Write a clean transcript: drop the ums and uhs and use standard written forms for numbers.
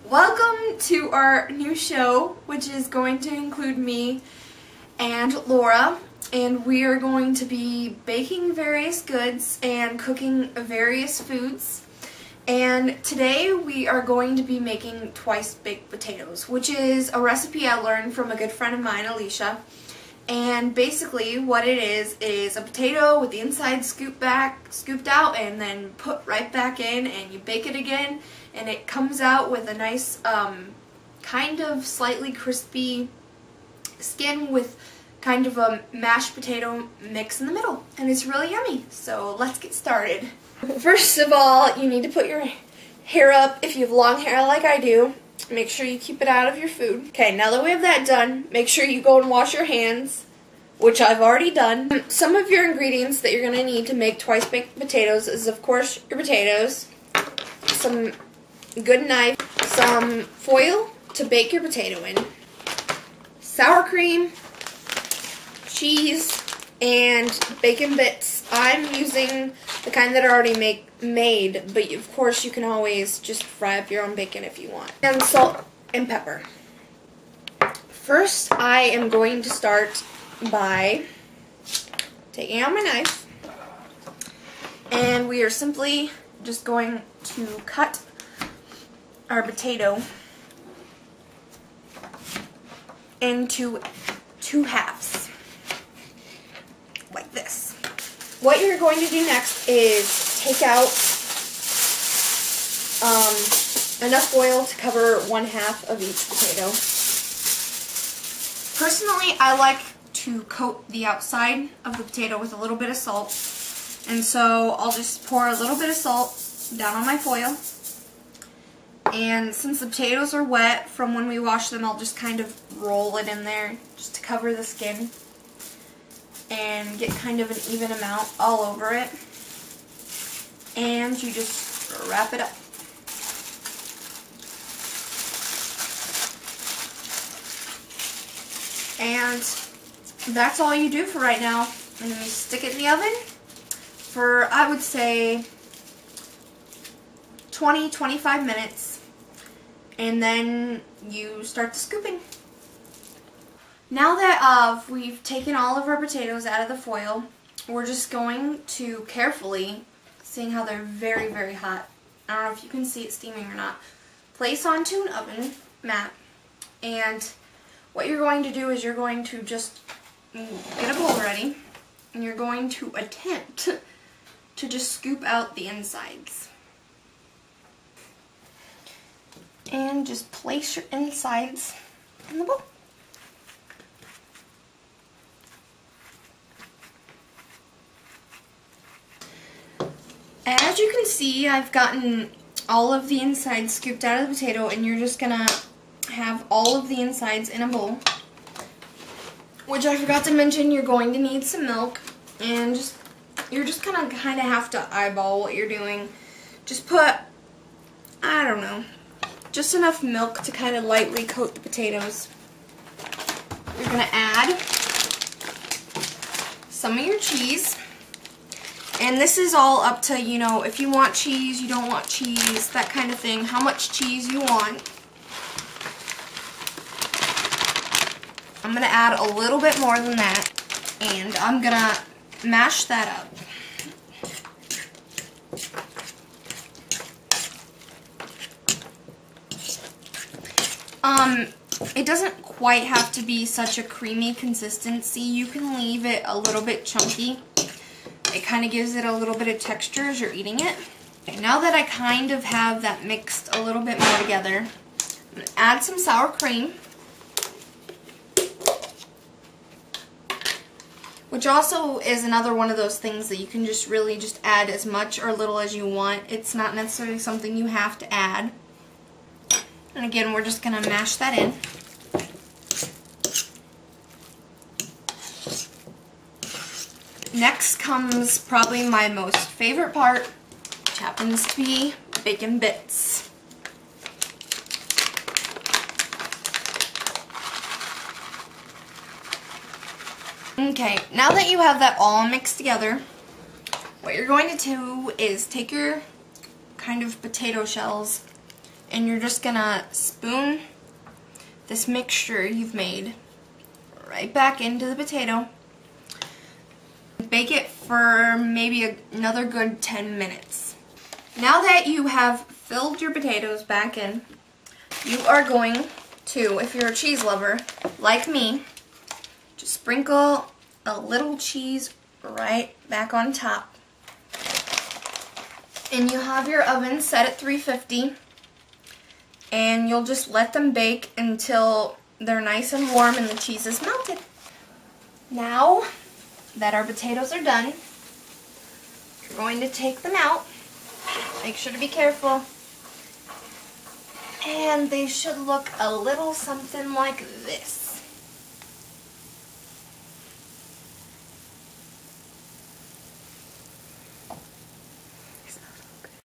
Welcome to our new show, which is going to include me and Laura, and we are going to be baking various goods and cooking various foods. And today we are going to be making twice baked potatoes, which is a recipe I learned from a good friend of mine, Alicia. And basically what it is a potato with the inside scooped out and then put right back in, and you bake it again, and it comes out with a nice kind of slightly crispy skin with kind of a mashed potato mix in the middle, and it's really yummy. So let's get started. First of all, you need to put your hair up. If you have long hair like I do, make sure you keep it out of your food. Okay, now that we have that done, make sure you go and wash your hands, which I've already done. Some of your ingredients that you're going to need to make twice baked potatoes is, of course, your potatoes, some good knife, some foil to bake your potato in, sour cream, cheese, and bacon bits. I'm using the kind that are already made, but of course you can always just fry up your own bacon if you want. And salt and pepper. First, I am going to start by taking out my knife, and we are simply just going to cut our potato into 2 halves, like this. What you're going to do next is take out enough oil to cover 1/2 of each potato. Personally, I like to coat the outside of the potato with a little bit of salt, and so I'll just pour a little bit of salt down on my foil. And since the potatoes are wet from when we washed them, I'll just kind of roll it in there just to cover the skin and get kind of an even amount all over it. And you just wrap it up. And that's all you do for right now. And then you stick it in the oven for, I would say, 20-25 minutes. And then you start the scooping. Now that we've taken all of our potatoes out of the foil, we're just going to carefully, seeing how they're very, very hot, I don't know if you can see it steaming or not, place onto an oven mat. And what you're going to do is you're going to just get a bowl ready, and you're going to attempt to just scoop out the insides. And just place your insides in the bowl. As you can see, I've gotten all of the insides scooped out of the potato, and you're just gonna have all of the insides in a bowl. Which I forgot to mention, you're going to need some milk, and you're just gonna kind of have to eyeball what you're doing. Just put, I don't know, just enough milk to kind of lightly coat the potatoes. You're gonna add some of your cheese. And this is all up to, you know, if you want cheese, you don't want cheese, that kind of thing, how much cheese you want. I'm going to add a little bit more than that, and I'm going to mash that up. It doesn't quite have to be such a creamy consistency. You can leave it a little bit chunky. It kind of gives it a little bit of texture as you're eating it. Okay, now that I kind of have that mixed a little bit more together, I'm going to add some sour cream, which also is another one of those things that you can just really just add as much or little as you want. It's not necessarily something you have to add. And again, we're just going to mash that in. Next comes probably my most favorite part, which happens to be bacon bits. Okay, now that you have that all mixed together, what you're going to do is take your kind of potato shells And you're just gonna spoon this mixture you've made right back into the potato. Bake it for maybe another good 10 minutes. Now that you have filled your potatoes back in, you are going to, if you're a cheese lover like me, just sprinkle a little cheese right back on top. And you have your oven set at 350, and you'll just let them bake until they're nice and warm and the cheese is melted. Now that our potatoes are done, you're going to take them out. Make sure to be careful. And they should look a little something like this.